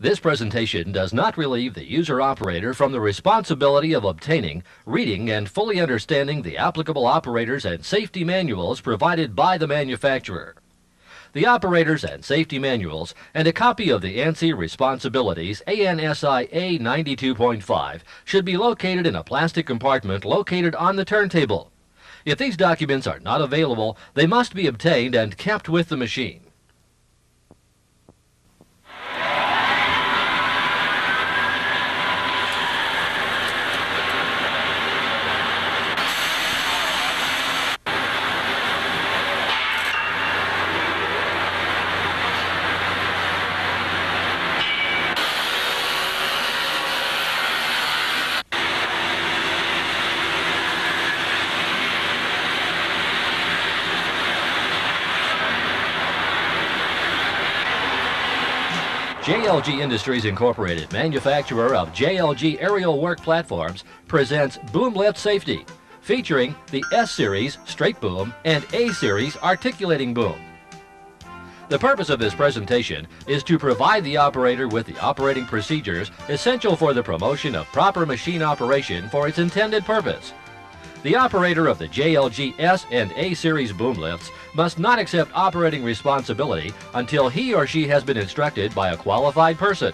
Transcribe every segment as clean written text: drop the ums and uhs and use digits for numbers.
This presentation does not relieve the user-operator from the responsibility of obtaining, reading, and fully understanding the applicable operators and safety manuals provided by the manufacturer. The operators and safety manuals and a copy of the ANSI Responsibilities ANSI A92.5 should be located in a plastic compartment located on the turntable. If these documents are not available, they must be obtained and kept with the machine. JLG Industries Incorporated, manufacturer of JLG aerial work platforms, presents Boom Lift Safety, featuring the S Series straight boom and A Series articulating boom. The purpose of this presentation is to provide the operator with the operating procedures essential for the promotion of proper machine operation for its intended purpose. The operator of the JLG S and A Series boom lifts must not accept operating responsibility until he or she has been instructed by a qualified person.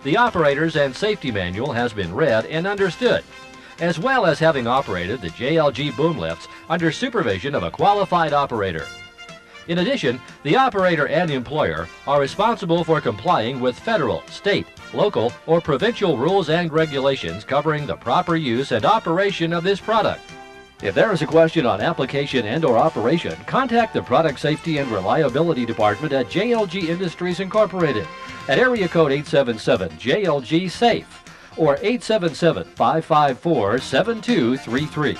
The operator's and safety manual has been read and understood, as well as having operated the JLG boom lifts under supervision of a qualified operator. In addition, the operator and employer are responsible for complying with federal, state, local, or provincial rules and regulations covering the proper use and operation of this product. If there is a question on application and/or operation, contact the Product Safety and Reliability Department at JLG Industries Incorporated at area code 877-JLG-SAFE or 877-554-7233.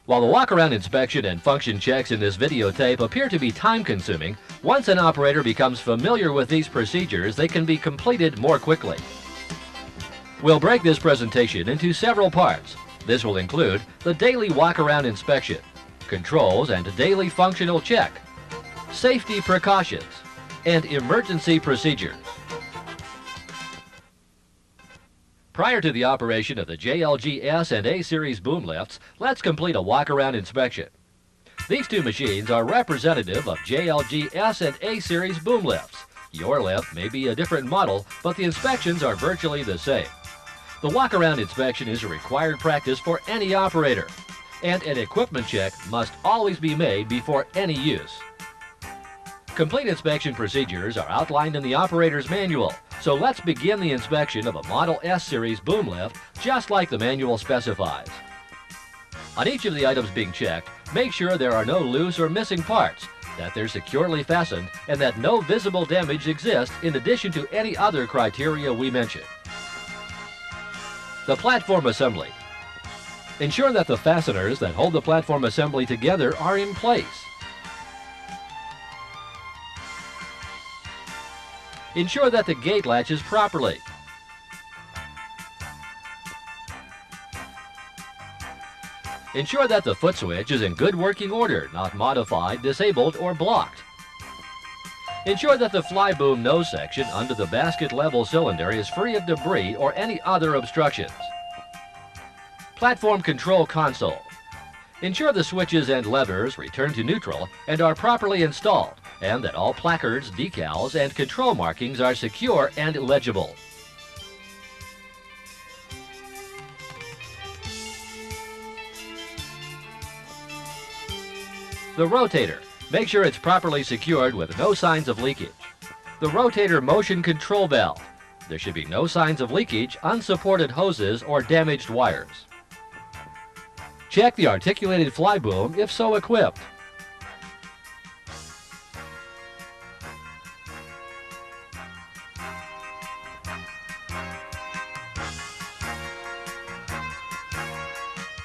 While the walk-around inspection and function checks in this videotape appear to be time-consuming, once an operator becomes familiar with these procedures, they can be completed more quickly. We'll break this presentation into several parts. This will include the daily walk-around inspection, controls and daily functional check, safety precautions, and emergency procedures. Prior to the operation of the JLG S and A Series boom lifts, let's complete a walk-around inspection. These two machines are representative of JLG S and A Series boom lifts. Your lift may be a different model, but the inspections are virtually the same. The walk-around inspection is a required practice for any operator, and an equipment check must always be made before any use. Complete inspection procedures are outlined in the operator's manual, so let's begin the inspection of a Model S Series boom lift just like the manual specifies. On each of the items being checked, make sure there are no loose or missing parts, that they're securely fastened, and that no visible damage exists in addition to any other criteria we mentioned. The platform assembly. Ensure that the fasteners that hold the platform assembly together are in place. Ensure that the gate latches properly. Ensure that the foot switch is in good working order, not modified, disabled, or blocked. Ensure that the fly boom nose section under the basket level cylinder is free of debris or any other obstructions. Platform control console. Ensure the switches and levers return to neutral and are properly installed, and that all placards, decals, and control markings are secure and legible. The rotator. Make sure it's properly secured with no signs of leakage. The rotator motion control valve. There should be no signs of leakage, unsupported hoses, or damaged wires. Check the articulated fly boom if so equipped.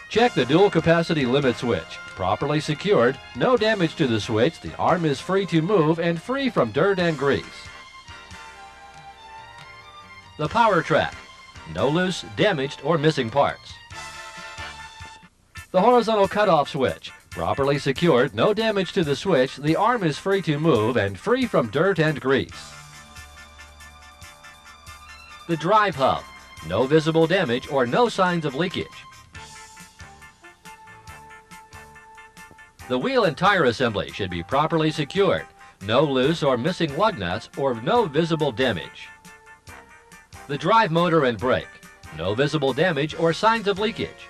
Check the dual capacity limit switch. Properly secured, no damage to the switch, the arm is free to move and free from dirt and grease. The power track. No loose, damaged, or missing parts. The horizontal cutoff switch. Properly secured, no damage to the switch, the arm is free to move and free from dirt and grease. The drive hub, no visible damage or no signs of leakage. The wheel and tire assembly should be properly secured, no loose or missing lug nuts or no visible damage. The drive motor and brake, no visible damage or signs of leakage.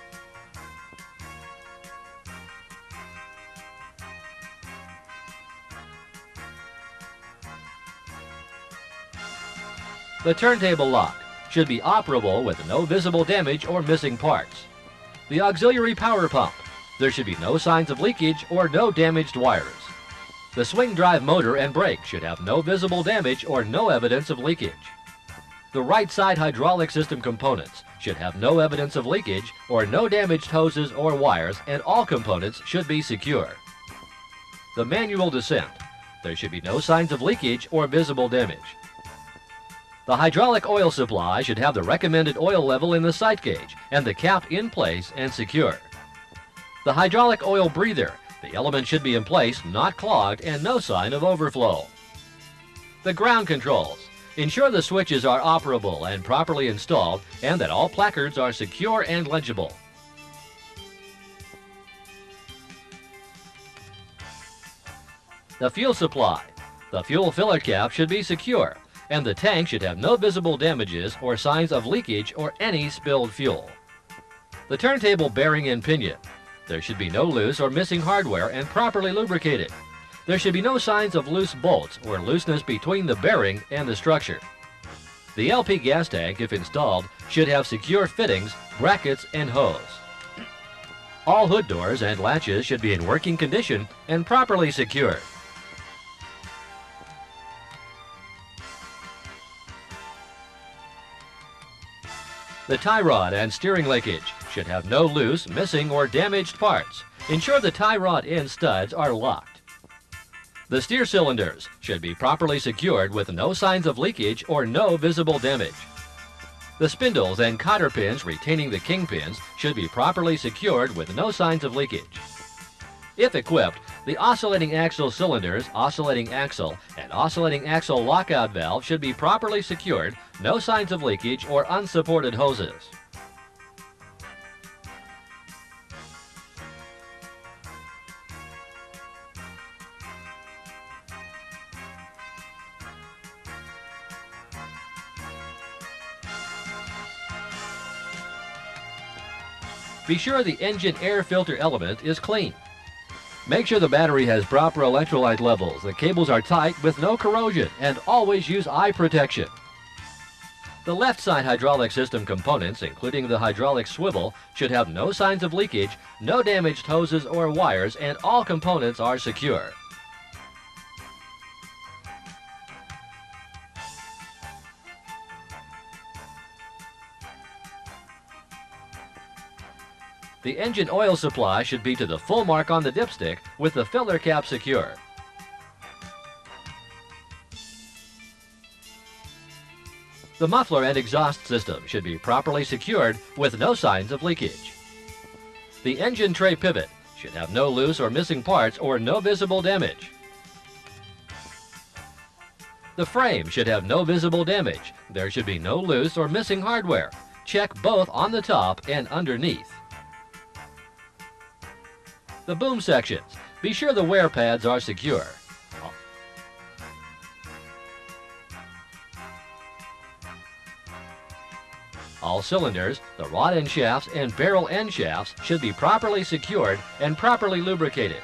The turntable lock should be operable with no visible damage or missing parts. The auxiliary power pump, there should be no signs of leakage or no damaged wires. The swing drive motor and brake should have no visible damage or no evidence of leakage. The right side hydraulic system components should have no evidence of leakage or no damaged hoses or wires, and all components should be secure. The manual descent, there should be no signs of leakage or visible damage. The hydraulic oil supply should have the recommended oil level in the sight gauge and the cap in place and secure. The hydraulic oil breather, the element should be in place, not clogged, and no sign of overflow. The ground controls, ensure the switches are operable and properly installed and that all placards are secure and legible. The fuel supply, the fuel filler cap should be secure, and the tank should have no visible damages or signs of leakage or any spilled fuel. The turntable bearing and pinion, there should be no loose or missing hardware and properly lubricated. There should be no signs of loose bolts or looseness between the bearing and the structure. The LP gas tank, if installed, should have secure fittings, brackets, and hose. All hood doors and latches should be in working condition and properly secured. The tie rod and steering linkage should have no loose, missing, or damaged parts. Ensure the tie rod end studs are locked. The steer cylinders should be properly secured with no signs of leakage or no visible damage. The spindles and cotter pins retaining the kingpins should be properly secured with no signs of leakage. If equipped, the oscillating axle cylinders, oscillating axle, and oscillating axle lockout valve should be properly secured, no signs of leakage or unsupported hoses. Be sure the engine air filter element is clean. Make sure the battery has proper electrolyte levels, the cables are tight with no corrosion, and always use eye protection. The left side hydraulic system components, including the hydraulic swivel, should have no signs of leakage, no damaged hoses or wires, and all components are secure. The engine oil supply should be to the full mark on the dipstick with the filler cap secure. The muffler and exhaust system should be properly secured with no signs of leakage. The engine tray pivot should have no loose or missing parts or no visible damage. The frame should have no visible damage. There should be no loose or missing hardware. Check both on the top and underneath. The boom sections, be sure the wear pads are secure. All cylinders, the rod end shafts, and barrel end shafts should be properly secured and properly lubricated.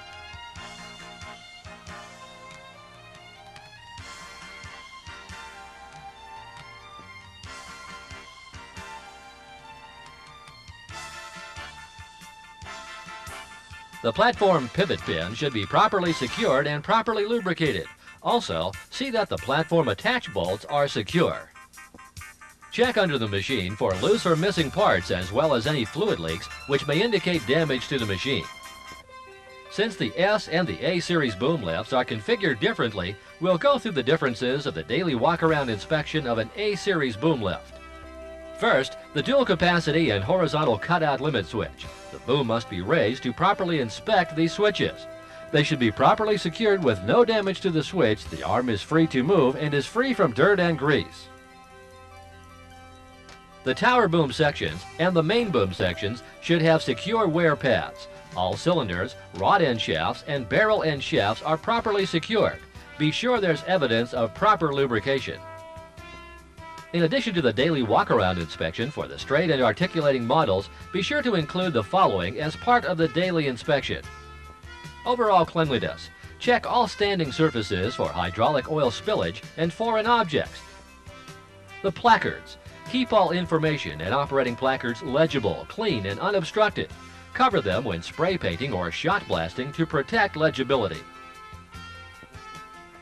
The platform pivot pin should be properly secured and properly lubricated. Also, see that the platform attach bolts are secure. Check under the machine for loose or missing parts as well as any fluid leaks which may indicate damage to the machine. Since the S and the A Series boom lifts are configured differently, we'll go through the differences of the daily walk-around inspection of an A Series boom lift. First, the dual capacity and horizontal cutout limit switch. The boom must be raised to properly inspect these switches. They should be properly secured with no damage to the switch. The arm is free to move and is free from dirt and grease. The tower boom sections and the main boom sections should have secure wear pads. All cylinders, rod end shafts, and barrel end shafts are properly secured. Be sure there's evidence of proper lubrication. In addition to the daily walk-around inspection for the straight and articulating models, be sure to include the following as part of the daily inspection. Overall cleanliness. Check all standing surfaces for hydraulic oil spillage and foreign objects. The placards. Keep all information and operating placards legible, clean, and unobstructed. Cover them when spray painting or shot blasting to protect legibility.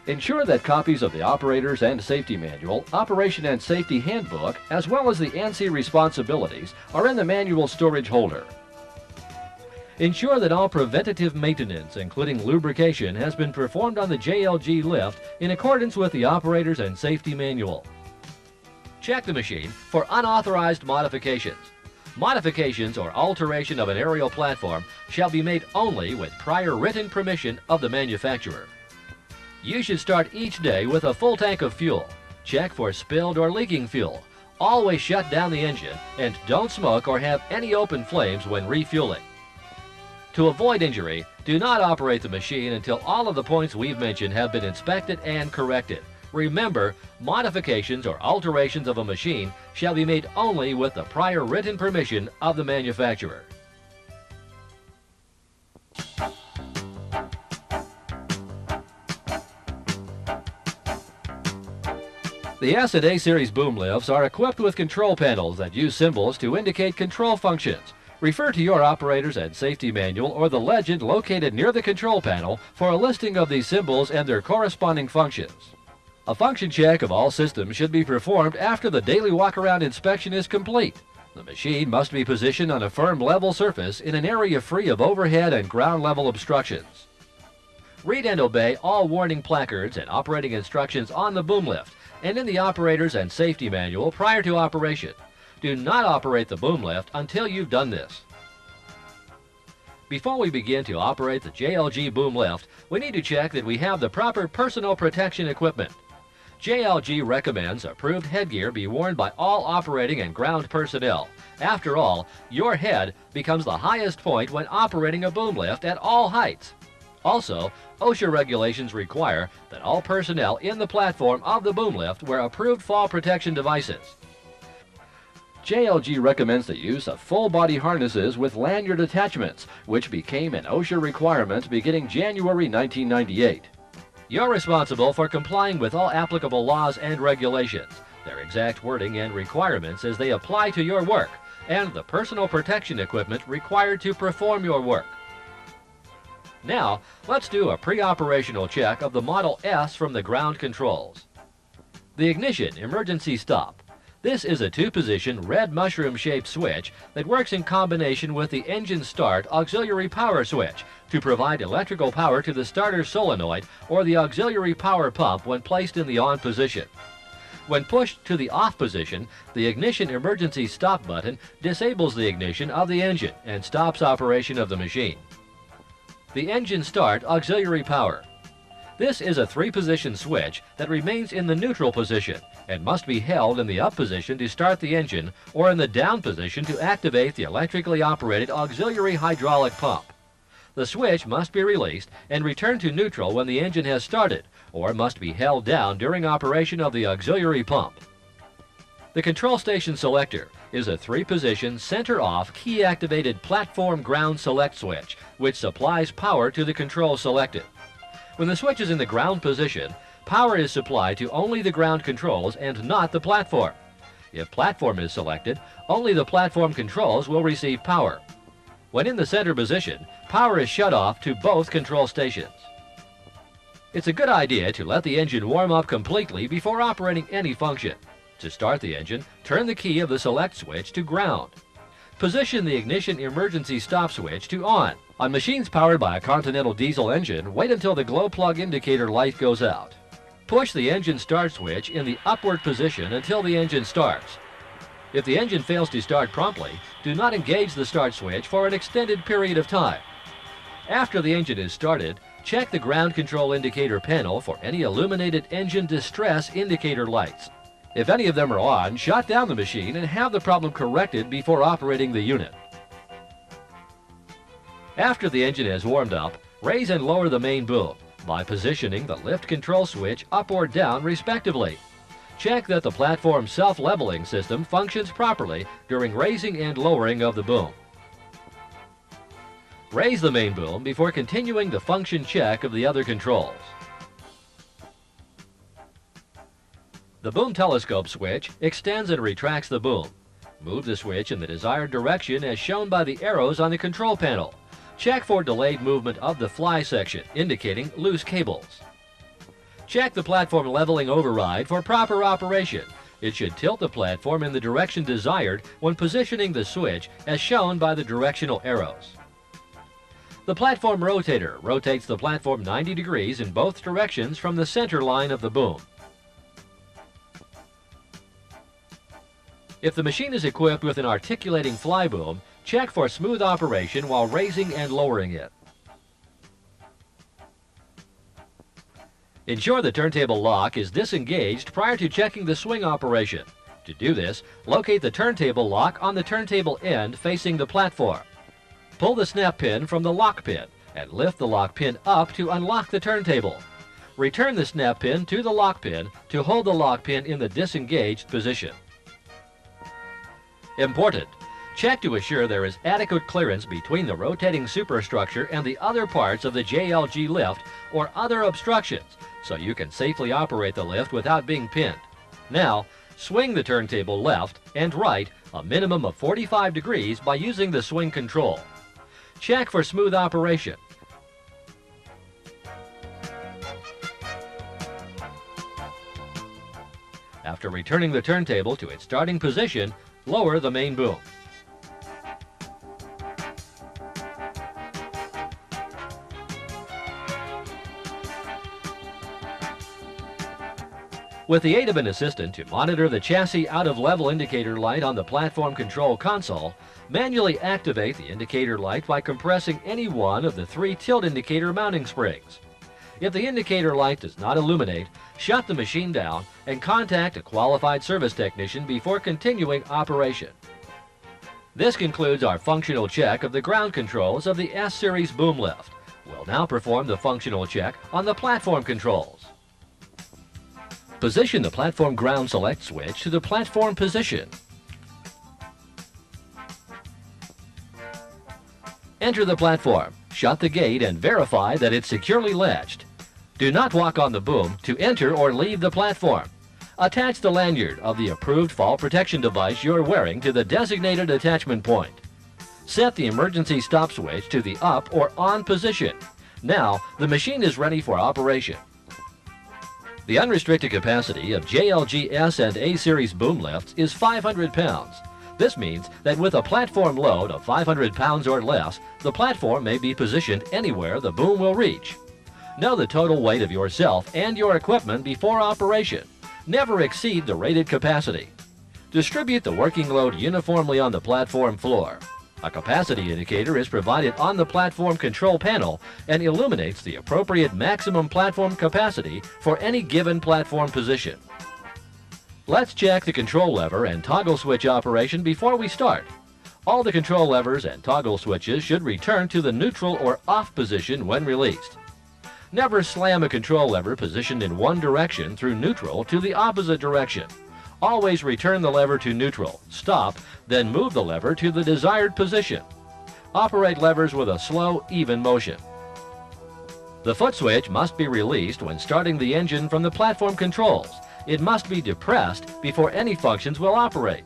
Ensure that copies of the Operator's and Safety Manual, Operation and Safety Handbook, as well as the ANSI responsibilities are in the manual storage holder. Ensure that all preventative maintenance, including lubrication, has been performed on the JLG lift in accordance with the Operator's and Safety Manual. Check the machine for unauthorized modifications. Modifications or alteration of an aerial platform shall be made only with prior written permission of the manufacturer. You should start each day with a full tank of fuel. Check for spilled or leaking fuel. Always shut down the engine and don't smoke or have any open flames when refueling. To avoid injury, do not operate the machine until all of the points we've mentioned have been inspected and corrected. Remember, modifications or alterations of a machine shall be made only with the prior written permission of the manufacturer. The S and A Series boom lifts are equipped with control panels that use symbols to indicate control functions. Refer to your Operator's and Safety Manual or the legend located near the control panel for a listing of these symbols and their corresponding functions. A function check of all systems should be performed after the daily walk-around inspection is complete. The machine must be positioned on a firm level surface in an area free of overhead and ground level obstructions. Read and obey all warning placards and operating instructions on the boom lift and in the Operator's and Safety Manual prior to operation. Do not operate the boom lift until you've done this. Before we begin to operate the JLG boom lift, we need to check that we have the proper personal protection equipment. JLG recommends approved headgear be worn by all operating and ground personnel. After all, your head becomes the highest point when operating a boom lift at all heights. Also, OSHA regulations require that all personnel in the platform of the boom lift wear approved fall protection devices. JLG recommends the use of full-body harnesses with lanyard attachments, which became an OSHA requirement beginning January 1998. You're responsible for complying with all applicable laws and regulations, their exact wording and requirements as they apply to your work, and the personal protection equipment required to perform your work. Now, let's do a pre-operational check of the Model S from the ground controls. The ignition emergency stop. This is a two-position red mushroom-shaped switch that works in combination with the engine start auxiliary power switch to provide electrical power to the starter solenoid or the auxiliary power pump when placed in the on position. When pushed to the off position, the ignition emergency stop button disables the ignition of the engine and stops operation of the machine. The engine start auxiliary power. This is a three-position switch that remains in the neutral position and must be held in the up position to start the engine or in the down position to activate the electrically operated auxiliary hydraulic pump. The switch must be released and returned to neutral when the engine has started or must be held down during operation of the auxiliary pump. The control station selector is a three-position center-off key-activated platform ground select switch which supplies power to the control selected. When the switch is in the ground position, power is supplied to only the ground controls and not the platform. If platform is selected, only the platform controls will receive power. When in the center position, power is shut off to both control stations. It's a good idea to let the engine warm up completely before operating any function. To start the engine, turn the key of the select switch to ground. Position the ignition emergency stop switch to on. On machines powered by a Continental diesel engine, wait until the glow plug indicator light goes out. Push the engine start switch in the upward position until the engine starts. If the engine fails to start promptly, do not engage the start switch for an extended period of time. After the engine is started, check the ground control indicator panel for any illuminated engine distress indicator lights. If any of them are on, shut down the machine and have the problem corrected before operating the unit. After the engine is warmed up, raise and lower the main boom by positioning the lift control switch up or down respectively. Check that the platform self-leveling system functions properly during raising and lowering of the boom. Raise the main boom before continuing the function check of the other controls. The boom telescope switch extends and retracts the boom. Move the switch in the desired direction as shown by the arrows on the control panel. Check for delayed movement of the fly section, indicating loose cables. Check the platform leveling override for proper operation. It should tilt the platform in the direction desired when positioning the switch as shown by the directional arrows. The platform rotator rotates the platform 90 degrees in both directions from the center line of the boom. If the machine is equipped with an articulating fly boom, check for smooth operation while raising and lowering it. Ensure the turntable lock is disengaged prior to checking the swing operation. To do this, locate the turntable lock on the turntable end facing the platform. Pull the snap pin from the lock pin and lift the lock pin up to unlock the turntable. Return the snap pin to the lock pin to hold the lock pin in the disengaged position. Important: check to assure there is adequate clearance between the rotating superstructure and the other parts of the JLG lift or other obstructions so you can safely operate the lift without being pinned. Now, swing the turntable left and right a minimum of 45 degrees by using the swing control. Check for smooth operation. After returning the turntable to its starting position, lower the main boom. With the aid of an assistant to monitor the chassis out-of-level indicator light on the platform control console, manually activate the indicator light by compressing any one of the 3 tilt indicator mounting springs. If the indicator light does not illuminate, shut the machine down and contact a qualified service technician before continuing operation. This concludes our functional check of the ground controls of the S Series boom lift. We'll now perform the functional check on the platform controls. Position the platform ground select switch to the platform position. Enter the platform, shut the gate and verify that it's securely latched. Do not walk on the boom to enter or leave the platform. Attach the lanyard of the approved fall protection device you're wearing to the designated attachment point. Set the emergency stop switch to the up or on position. Now, the machine is ready for operation. The unrestricted capacity of JLG S and A Series boom lifts is 500 pounds. This means that with a platform load of 500 pounds or less, the platform may be positioned anywhere the boom will reach. Know the total weight of yourself and your equipment before operation. Never exceed the rated capacity. Distribute the working load uniformly on the platform floor. A capacity indicator is provided on the platform control panel and illuminates the appropriate maximum platform capacity for any given platform position. Let's check the control lever and toggle switch operation before we start. All the control levers and toggle switches should return to the neutral or off position when released. Never slam a control lever positioned in one direction through neutral to the opposite direction. Always return the lever to neutral, stop, then move the lever to the desired position. Operate levers with a slow, even motion. The foot switch must be released when starting the engine from the platform controls. It must be depressed before any functions will operate.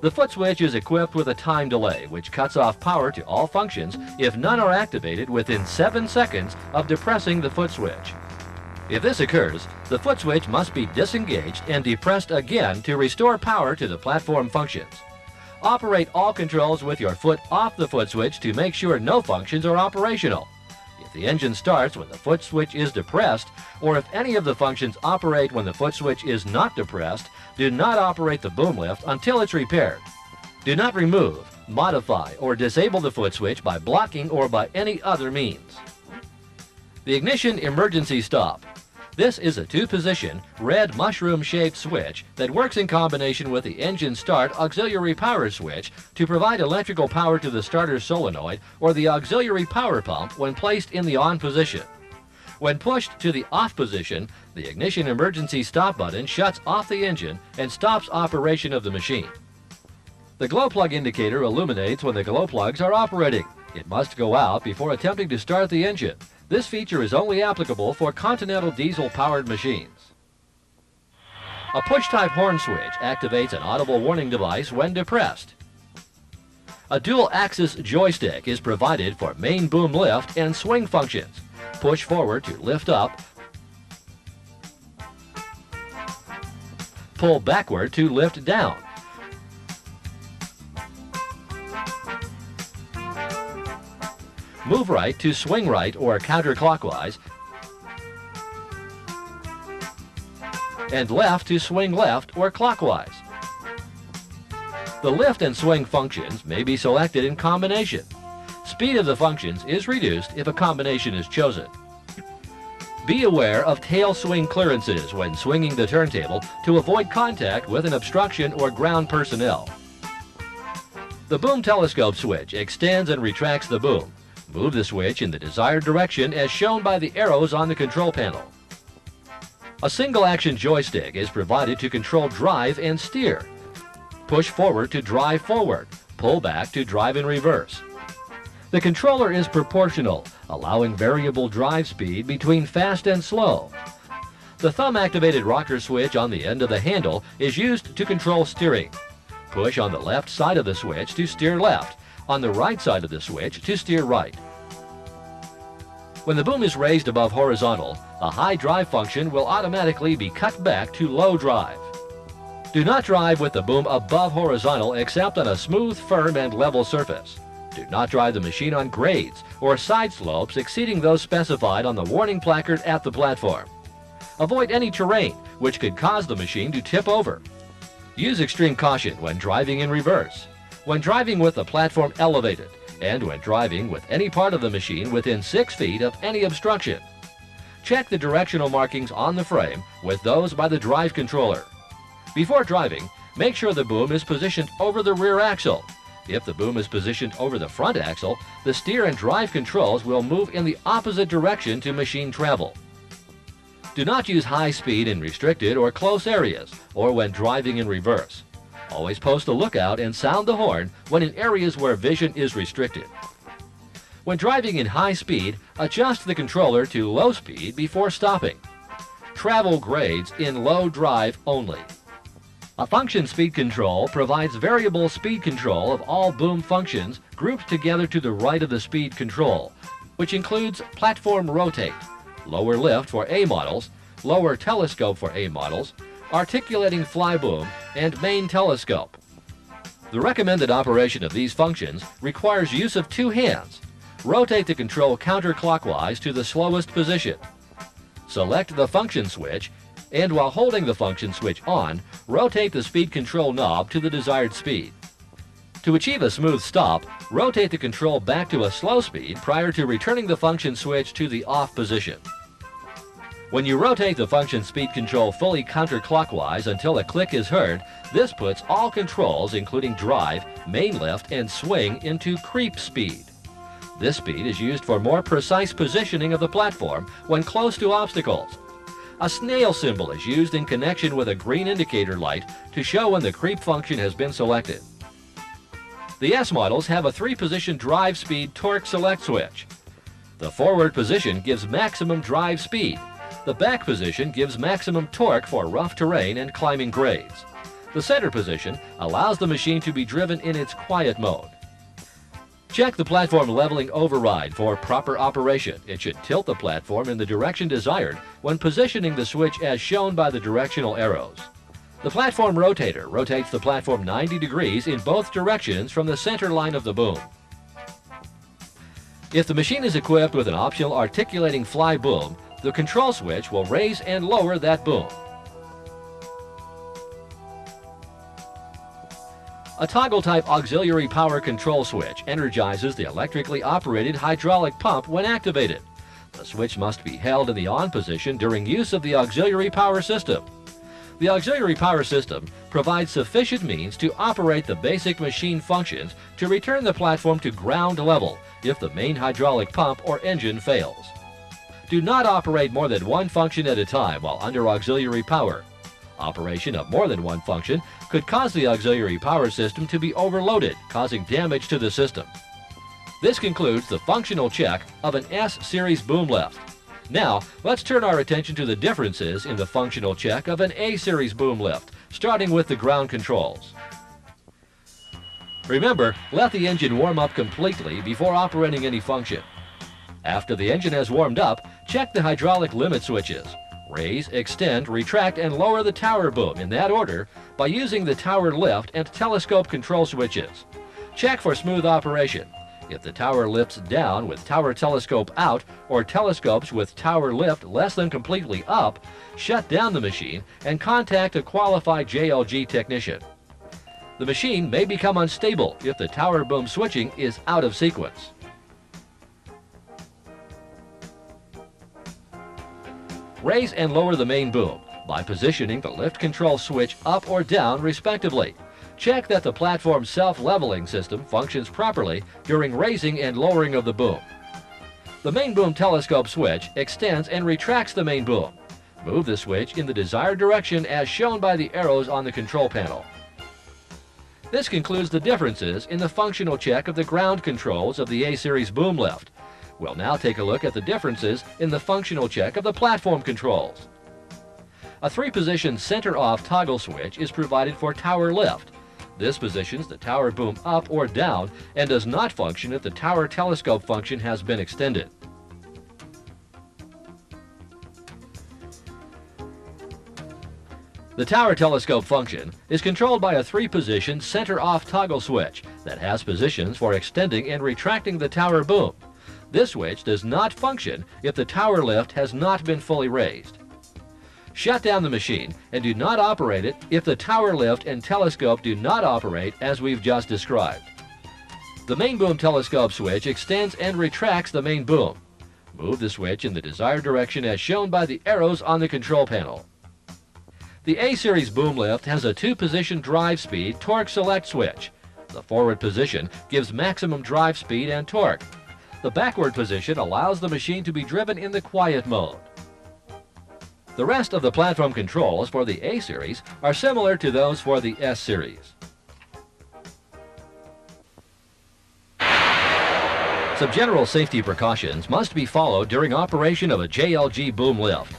The foot switch is equipped with a time delay which cuts off power to all functions if none are activated within 7 seconds of depressing the foot switch. If this occurs, the foot switch must be disengaged and depressed again to restore power to the platform functions. Operate all controls with your foot off the foot switch to make sure no functions are operational. If the engine starts when the foot switch is depressed, or if any of the functions operate when the foot switch is not depressed, do not operate the boom lift until it's repaired. Do not remove, modify, or disable the foot switch by blocking or by any other means. The ignition emergency stop. This is a two-position, red mushroom-shaped switch that works in combination with the engine start auxiliary power switch to provide electrical power to the starter solenoid or the auxiliary power pump when placed in the on position. When pushed to the off position, the ignition emergency stop button shuts off the engine and stops operation of the machine. The glow plug indicator illuminates when the glow plugs are operating. It must go out before attempting to start the engine. This feature is only applicable for Continental diesel-powered machines. A push-type horn switch activates an audible warning device when depressed. A dual-axis joystick is provided for main boom lift and swing functions. Push forward to lift up, pull backward to lift down. Move right to swing right or counterclockwise, and left to swing left or clockwise. The lift and swing functions may be selected in combination. Speed of the functions is reduced if a combination is chosen. Be aware of tail swing clearances when swinging the turntable to avoid contact with an obstruction or ground personnel. The boom telescope switch extends and retracts the boom. Move the switch in the desired direction as shown by the arrows on the control panel. A single-action joystick is provided to control drive and steer. Push forward to drive forward, pull back to drive in reverse. The controller is proportional, allowing variable drive speed between fast and slow. The thumb-activated rocker switch on the end of the handle is used to control steering. Push on the left side of the switch to steer left, on the right side of the switch to steer right. When the boom is raised above horizontal, a high drive function will automatically be cut back to low drive. Do not drive with the boom above horizontal except on a smooth, firm, and level surface. Do not drive the machine on grades or side slopes exceeding those specified on the warning placard at the platform. Avoid any terrain which could cause the machine to tip over. Use extreme caution when driving in reverse, when driving with the platform elevated, and when driving with any part of the machine within 6 feet of any obstruction. Check the directional markings on the frame with those by the drive controller. Before driving, make sure the boom is positioned over the rear axle. If the boom is positioned over the front axle, the steer and drive controls will move in the opposite direction to machine travel. Do not use high speed in restricted or close areas or when driving in reverse. Always post a lookout and sound the horn when in areas where vision is restricted. When driving in high speed, adjust the controller to low speed before stopping. Travel grades in low drive only. A function speed control provides variable speed control of all boom functions grouped together to the right of the speed control, which includes platform rotate, lower lift for A models, lower telescope for A models, articulating fly boom, and main telescope. The recommended operation of these functions requires use of 2 hands. Rotate the control counterclockwise to the slowest position. Select the function switch, and while holding the function switch on, rotate the speed control knob to the desired speed. To achieve a smooth stop, rotate the control back to a slow speed prior to returning the function switch to the off position. When you rotate the function speed control fully counterclockwise until a click is heard, this puts all controls including drive, main lift, and swing into creep speed. This speed is used for more precise positioning of the platform when close to obstacles. A snail symbol is used in connection with a green indicator light to show when the creep function has been selected. The S models have a 3-position drive speed torque select switch. The forward position gives maximum drive speed. The back position gives maximum torque for rough terrain and climbing grades. The center position allows the machine to be driven in its quiet mode. Check the platform leveling override for proper operation. It should tilt the platform in the direction desired when positioning the switch as shown by the directional arrows. The platform rotator rotates the platform 90 degrees in both directions from the center line of the boom. If the machine is equipped with an optional articulating fly boom, the control switch will raise and lower that boom. A toggle-type auxiliary power control switch energizes the electrically operated hydraulic pump when activated. The The switch must be held in the on position during use of the auxiliary power system. The auxiliary power system provides sufficient means to operate the basic machine functions to return the platform to ground level if the main hydraulic pump or engine fails. Do not operate more than one function at a time while under auxiliary power. Operation of more than one function could cause the auxiliary power system to be overloaded, causing damage to the system. This concludes the functional check of an S Series boom lift. Now, let's turn our attention to the differences in the functional check of an A Series boom lift, starting with the ground controls. Remember, let the engine warm up completely before operating any function. After the engine has warmed up, check the hydraulic limit switches. Raise, extend, retract, and lower the tower boom in that order by using the tower lift and telescope control switches. Check for smooth operation. If the tower lifts down with tower telescope out or telescopes with tower lift less than completely up, shut down the machine and contact a qualified JLG technician. The machine may become unstable if the tower boom switching is out of sequence. Raise and lower the main boom by positioning the lift control switch up or down respectively. Check that the platform self-leveling system functions properly during raising and lowering of the boom. The main boom telescope switch extends and retracts the main boom. Move the switch in the desired direction as shown by the arrows on the control panel. This concludes the differences in the functional check of the ground controls of the A Series boom lift. We'll now take a look at the differences in the functional check of the platform controls. A 3-position center-off toggle switch is provided for tower lift. This positions the tower boom up or down and does not function if the tower telescope function has been extended. The tower telescope function is controlled by a 3-position center-off toggle switch that has positions for extending and retracting the tower boom. This switch does not function if the tower lift has not been fully raised. Shut down the machine and do not operate it if the tower lift and telescope do not operate as we've just described. The main boom telescope switch extends and retracts the main boom. Move the switch in the desired direction as shown by the arrows on the control panel. The A Series boom lift has a 2-position drive speed torque select switch. The forward position gives maximum drive speed and torque. The backward position allows the machine to be driven in the quiet mode. The rest of the platform controls for the A Series are similar to those for the S Series. Some general safety precautions must be followed during operation of a JLG boom lift.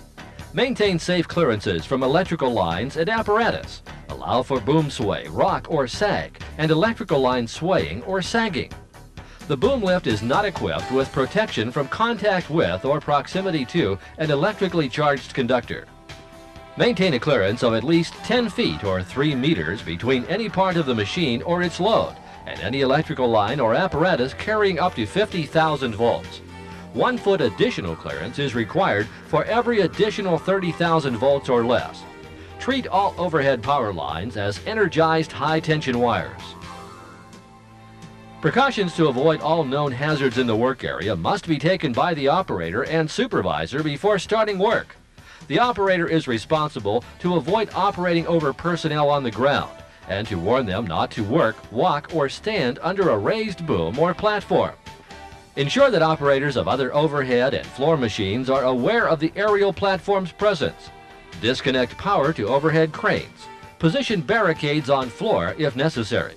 Maintain safe clearances from electrical lines and apparatus. Allow for boom sway, rock, or sag, and electrical line swaying or sagging. The boom lift is not equipped with protection from contact with or proximity to an electrically charged conductor. Maintain a clearance of at least 10 feet or 3 meters between any part of the machine or its load and any electrical line or apparatus carrying up to 50,000 volts. 1 foot additional clearance is required for every additional 30,000 volts or less. Treat all overhead power lines as energized high-tension wires. Precautions to avoid all known hazards in the work area must be taken by the operator and supervisor before starting work. The operator is responsible to avoid operating over personnel on the ground and to warn them not to work, walk, or stand under a raised boom or platform. Ensure that operators of other overhead and floor machines are aware of the aerial platform's presence. Disconnect power to overhead cranes. Position barricades on floor if necessary.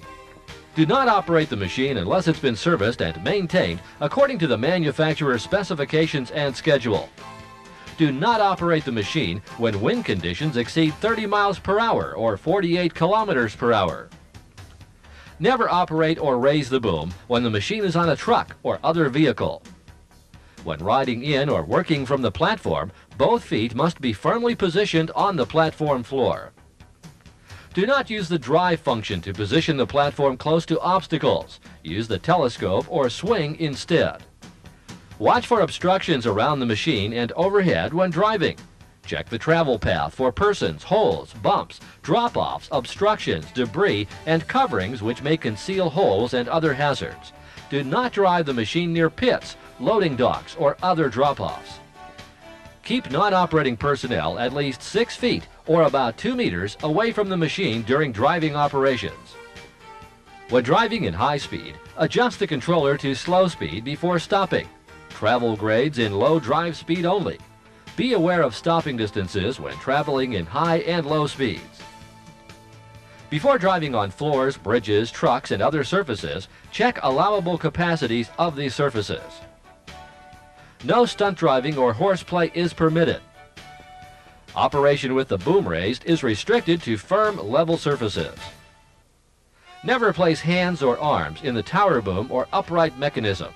Do not operate the machine unless it's been serviced and maintained according to the manufacturer's specifications and schedule. Do not operate the machine when wind conditions exceed 30 miles per hour or 48 kilometers per hour. Never operate or raise the boom when the machine is on a truck or other vehicle. When riding in or working from the platform, both feet must be firmly positioned on the platform floor. Do not use the drive function to position the platform close to obstacles. Use the telescope or swing instead. Watch for obstructions around the machine and overhead when driving. Check the travel path for persons, holes, bumps, drop-offs, obstructions, debris, and coverings which may conceal holes and other hazards. Do not drive the machine near pits loading docks, or other drop-offs. Keep non-operating personnel at least 6 feet or about 2 meters away from the machine during driving operations. When driving in high speed, adjust the controller to slow speed before stopping. Travel grades in low drive speed only. Be aware of stopping distances when traveling in high and low speeds. Before driving on floors, bridges, trucks, and other surfaces, check allowable capacities of these surfaces. No stunt driving or horseplay is permitted. Operation with the boom raised is restricted to firm, level surfaces. Never place hands or arms in the tower boom or upright mechanism.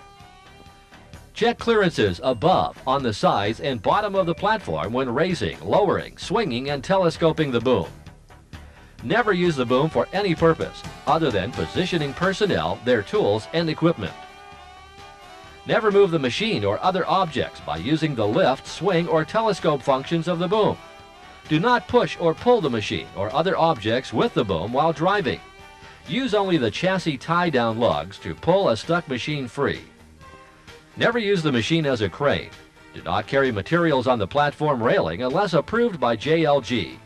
Check clearances above, on the sides, and bottom of the platform when raising, lowering, swinging, and telescoping the boom. Never use the boom for any purpose other than positioning personnel, their tools, and equipment. Never move the machine or other objects by using the lift, swing, or telescope functions of the boom. Do not push or pull the machine or other objects with the boom while driving. Use only the chassis tie-down lugs to pull a stuck machine free. Never use the machine as a crane. Do not carry materials on the platform railing unless approved by JLG.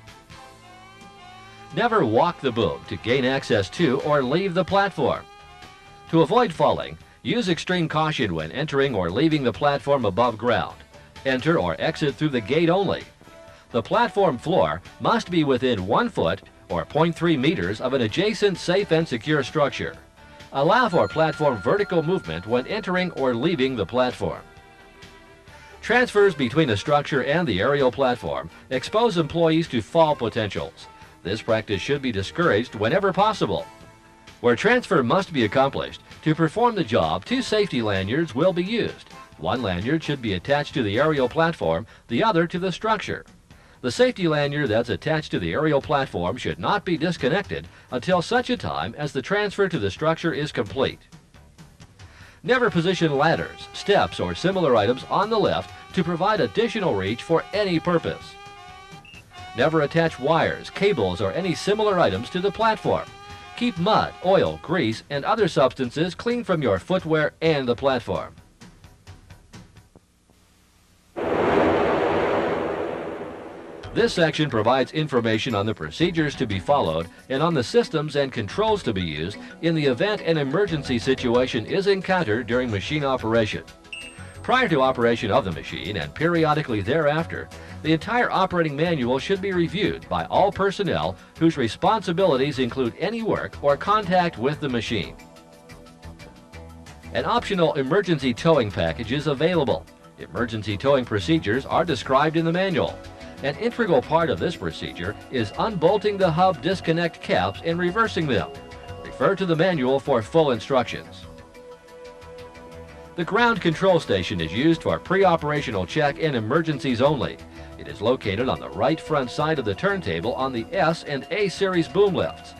Never walk the boom to gain access to or leave the platform. To avoid falling, use extreme caution when entering or leaving the platform above ground. Enter or exit through the gate only. The platform floor must be within 1 foot or 0.3 meters of an adjacent safe and secure structure. Allow for platform vertical movement when entering or leaving the platform. Transfers between the structure and the aerial platform expose employees to fall potentials. This practice should be discouraged whenever possible. Where transfer must be accomplished, to perform the job, 2 safety lanyards will be used. One lanyard should be attached to the aerial platform, the other to the structure. The safety lanyard that's attached to the aerial platform should not be disconnected until such a time as the transfer to the structure is complete. Never position ladders, steps, or similar items on the lift to provide additional reach for any purpose. Never attach wires, cables, or any similar items to the platform. Keep mud, oil, grease, and other substances clean from your footwear and the platform. This section provides information on the procedures to be followed and on the systems and controls to be used in the event an emergency situation is encountered during machine operation. Prior to operation of the machine and periodically thereafter, the entire operating manual should be reviewed by all personnel whose responsibilities include any work or contact with the machine. An optional emergency towing package is available. Emergency towing procedures are described in the manual. An integral part of this procedure is unbolting the hub disconnect caps and reversing them. Refer to the manual for full instructions. The ground control station is used for pre-operational check and emergencies only. It is located on the right front side of the turntable on the S and A Series boom lifts.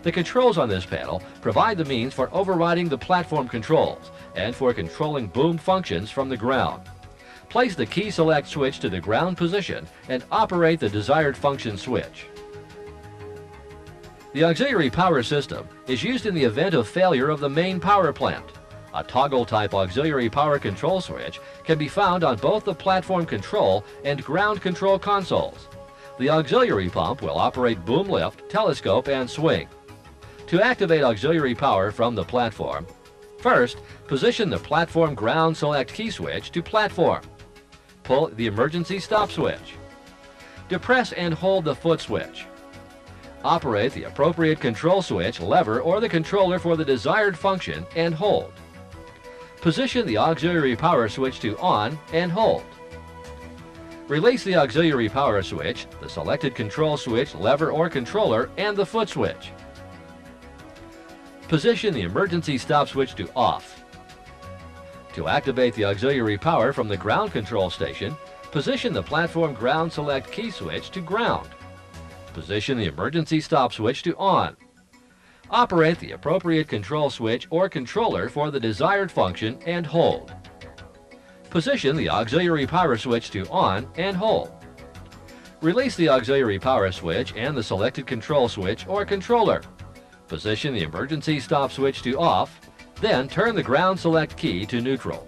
The controls on this panel provide the means for overriding the platform controls and for controlling boom functions from the ground. Place the key select switch to the ground position and operate the desired function switch. The auxiliary power system is used in the event of failure of the main power plant. A toggle-type auxiliary power control switch can be found on both the platform control and ground control consoles. The auxiliary pump will operate boom lift, telescope, and swing. To activate auxiliary power from the platform, first, position the platform ground select key switch to platform. Pull the emergency stop switch. Depress and hold the foot switch. Operate the appropriate control switch, lever, or the controller for the desired function and hold. Position the auxiliary power switch to on and hold. Release the auxiliary power switch, the selected control switch, lever, or controller, and the foot switch. Position the emergency stop switch to off. To activate the auxiliary power from the ground control station, position the platform ground select key switch to ground. Position the emergency stop switch to on. Operate the appropriate control switch or controller for the desired function and hold. Position the auxiliary power switch to on and hold. Release the auxiliary power switch and the selected control switch or controller. Position the emergency stop switch to off, then turn the ground select key to neutral.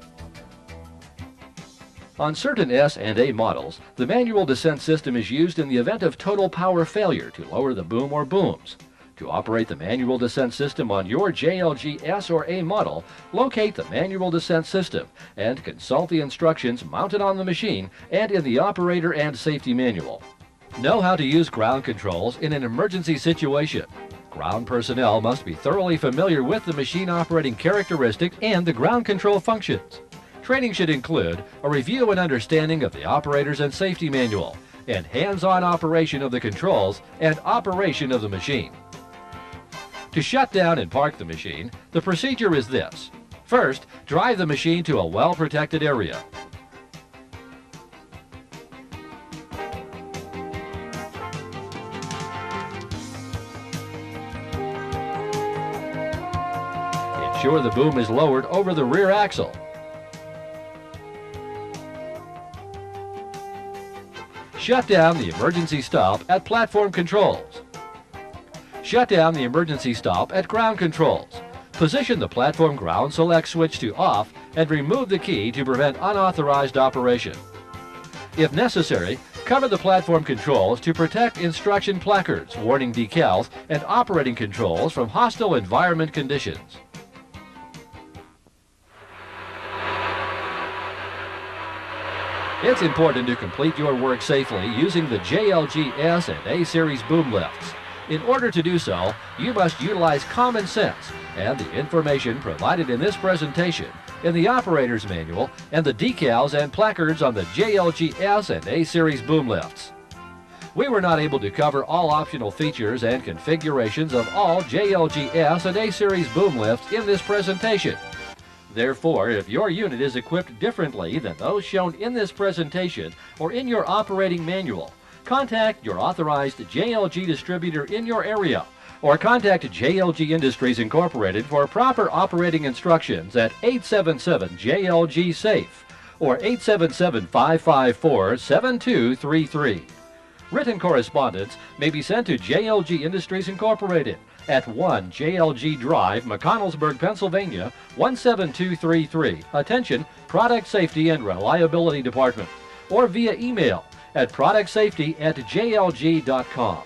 On certain S and A models, the manual descent system is used in the event of total power failure to lower the boom or booms. To operate the manual descent system on your JLG S or A model, locate the manual descent system and consult the instructions mounted on the machine and in the operator and safety manual. Know how to use ground controls in an emergency situation. Ground personnel must be thoroughly familiar with the machine operating characteristics and the ground control functions. Training should include a review and understanding of the operators and safety manual, and hands-on operation of the controls and operation of the machine. To shut down and park the machine, the procedure is this. First, drive the machine to a well-protected area. Ensure the boom is lowered over the rear axle. Shut down the emergency stop at platform controls. Shut down the emergency stop at ground controls. Position the platform ground select switch to off and remove the key to prevent unauthorized operation. If necessary, cover the platform controls to protect instruction placards, warning decals, and operating controls from hostile environment conditions. It's important to complete your work safely using the JLG S and A Series boom lifts. In order to do so, you must utilize common sense and the information provided in this presentation, in the operator's manual, and the decals and placards on the JLG S and A Series boom lifts. We were not able to cover all optional features and configurations of all JLG S and A Series boom lifts in this presentation. Therefore, if your unit is equipped differently than those shown in this presentation or in your operating manual, contact your authorized JLG distributor in your area or contact JLG Industries Incorporated for proper operating instructions at 877-JLG-SAFE or 877-554-7233. Written correspondence may be sent to JLG Industries Incorporated at 1 JLG Drive, McConnellsburg, Pennsylvania, 17233. Attention, Product Safety and Reliability Department. Or via email at productsafety@jlg.com.